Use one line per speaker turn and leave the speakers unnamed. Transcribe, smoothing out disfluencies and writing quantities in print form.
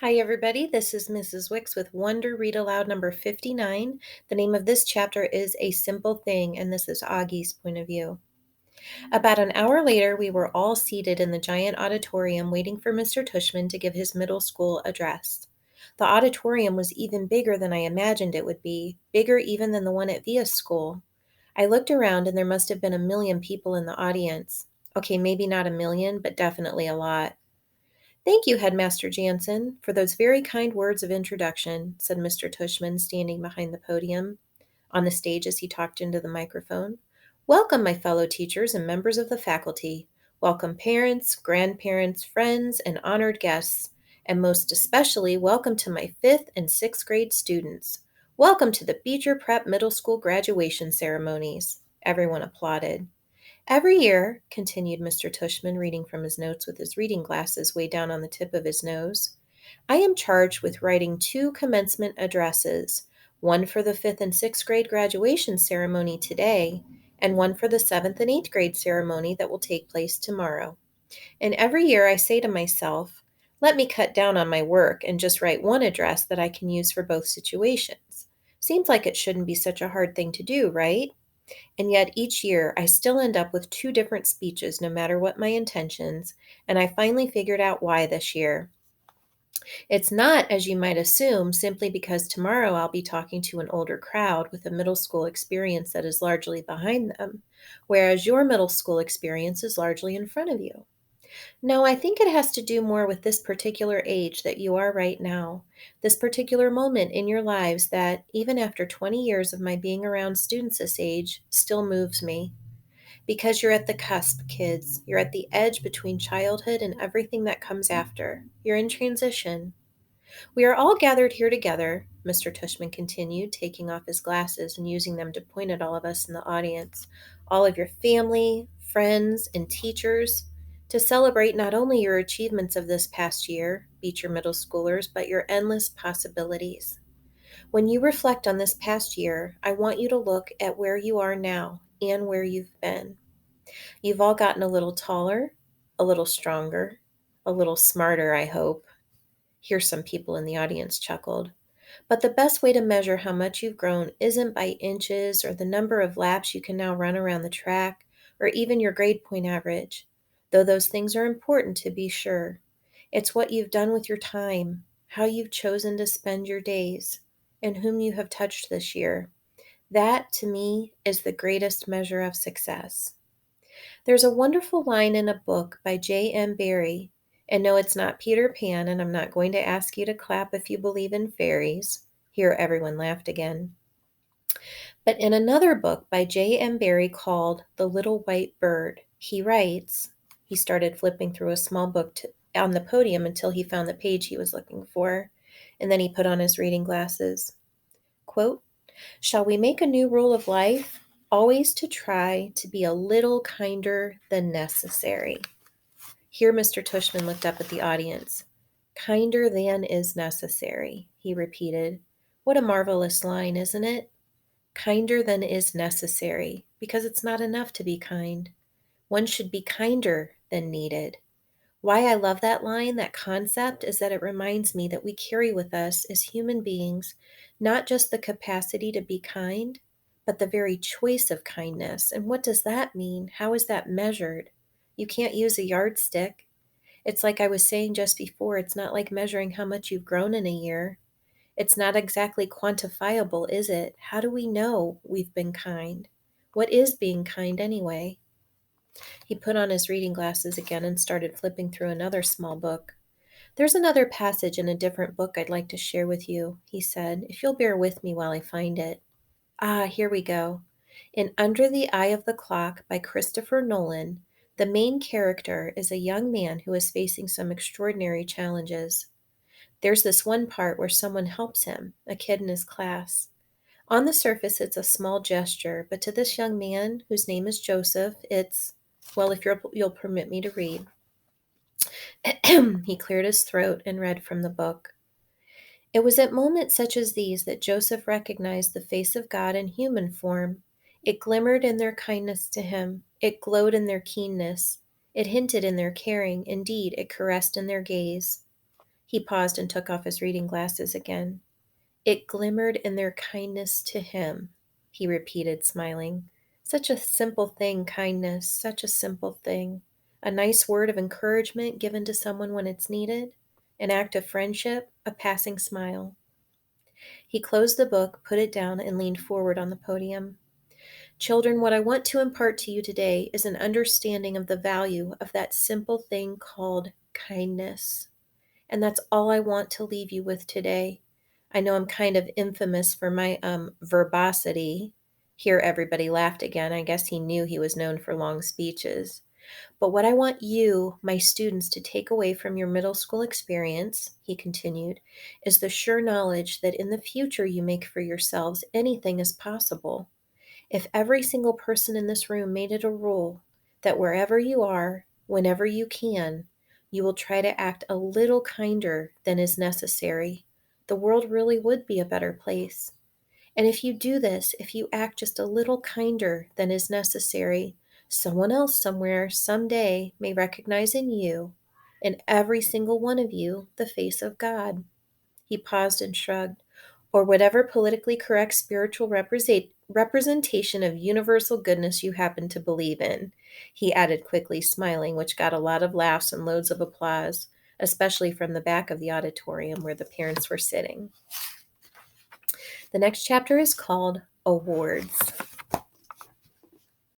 Hi, everybody. This is Mrs. Wicks with Wonder Read Aloud number 59. The name of this chapter is A Simple Thing, and this is Augie's point of view. About an hour later, we were all seated in the giant auditorium waiting for Mr. Tushman to give his middle school address. The auditorium was even bigger than I imagined it would be, bigger even than the one at Via's school. I looked around, and there must have been a million people in the audience. Okay, maybe not a million, but definitely a lot. "Thank you, Headmaster Jansen, for those very kind words of introduction," said Mr. Tushman, standing behind the podium on the stage as he talked into the microphone. "Welcome, my fellow teachers and members of the faculty. Welcome, parents, grandparents, friends, and honored guests. And most especially, welcome to my 5th and 6th grade students. Welcome to the Beecher Prep Middle School graduation ceremonies." Everyone applauded. "Every year," continued Mr. Tushman, reading from his notes with his reading glasses way down on the tip of his nose, "I am charged with writing 2 commencement addresses, one for the 5th and 6th grade graduation ceremony today, and one for the 7th and 8th grade ceremony that will take place tomorrow. And every year I say to myself, let me cut down on my work and just write one address that I can use for both situations. Seems like it shouldn't be such a hard thing to do, right? And yet each year I still end up with 2 different speeches no matter what my intentions, and I finally figured out why this year. It's not, as you might assume, simply because tomorrow I'll be talking to an older crowd with a middle school experience that is largely behind them, whereas your middle school experience is largely in front of you. No, I think it has to do more with this particular age that you are right now, this particular moment in your lives that, even after 20 years of my being around students this age, still moves me. Because you're at the cusp, kids. You're at the edge between childhood and everything that comes after. You're in transition. We are all gathered here together," Mr. Tushman continued, taking off his glasses and using them to point at all of us in the audience, "all of your family, friends, and teachers, to celebrate not only your achievements of this past year, Beecher Middle Schoolers, but your endless possibilities. When you reflect on this past year, I want you to look at where you are now and where you've been. You've all gotten a little taller, a little stronger, a little smarter, I hope." Here some people in the audience chuckled. "But the best way to measure how much you've grown isn't by inches or the number of laps you can now run around the track or even your grade point average, though those things are important to be sure. It's what you've done with your time, how you've chosen to spend your days, and whom you have touched this year. That, to me, is the greatest measure of success." There's a wonderful line in a book by J.M. Barrie, and no, it's not Peter Pan, and I'm not going to ask you to clap if you believe in fairies. Here, everyone laughed again. But in another book by J.M. Barrie called The Little White Bird, he writes, he started flipping through a small book on the podium until he found the page he was looking for, and then he put on his reading glasses. Quote, "Shall we make a new rule of life? Always to try to be a little kinder than necessary." Here Mr. Tushman looked up at the audience. "Kinder than is necessary," he repeated. What a marvelous line, isn't it? Kinder than is necessary, because it's not enough to be kind. One should be kinder than needed. Why I love that line, that concept, is that it reminds me that we carry with us as human beings not just the capacity to be kind, but the very choice of kindness. And what does that mean? How is that measured? You can't use a yardstick. It's like I was saying just before, it's not like measuring how much you've grown in a year. It's not exactly quantifiable, is it? How do we know we've been kind? What is being kind anyway? He put on his reading glasses again and started flipping through another small book. "There's another passage in a different book I'd like to share with you," he said, "if you'll bear with me while I find it. Ah, here we go. In Under the Eye of the Clock by Christopher Nolan, the main character is a young man who is facing some extraordinary challenges. There's this one part where someone helps him, a kid in his class. On the surface, it's a small gesture, but to this young man, whose name is Joseph, it's, well, if you'll permit me to read." He cleared his throat and read from the book. "It was at moments such as these that Joseph recognized the face of God in human form. It glimmered in their kindness to him. It glowed in their keenness. It hinted in their caring. Indeed, it caressed in their gaze. He paused and took off his reading glasses again. It glimmered in their kindness to him, he repeated, smiling. Such a simple thing, kindness, such a simple thing. A nice word of encouragement given to someone when it's needed, an act of friendship, a passing smile. He closed the book, put it down, and leaned forward on the podium. Children, what I want to impart to you today is an understanding of the value of that simple thing called kindness. And that's all I want to leave you with today. I know I'm kind of infamous for my verbosity. Here, everybody laughed again. I guess he knew he was known for long speeches. But what I want you, my students, to take away from your middle school experience, he continued, is the sure knowledge that in the future you make for yourselves, anything is possible. If every single person in this room made it a rule that wherever you are, whenever you can, you will try to act a little kinder than is necessary, the world really would be a better place. And if you do this, if you act just a little kinder than is necessary, someone else somewhere, someday, may recognize in you, in every single one of you, the face of God. He paused and shrugged. Or whatever politically correct spiritual representation of universal goodness you happen to believe in, he added quickly, smiling, which got a lot of laughs and loads of applause, especially from the back of the auditorium where the parents were sitting. The next chapter is called Awards.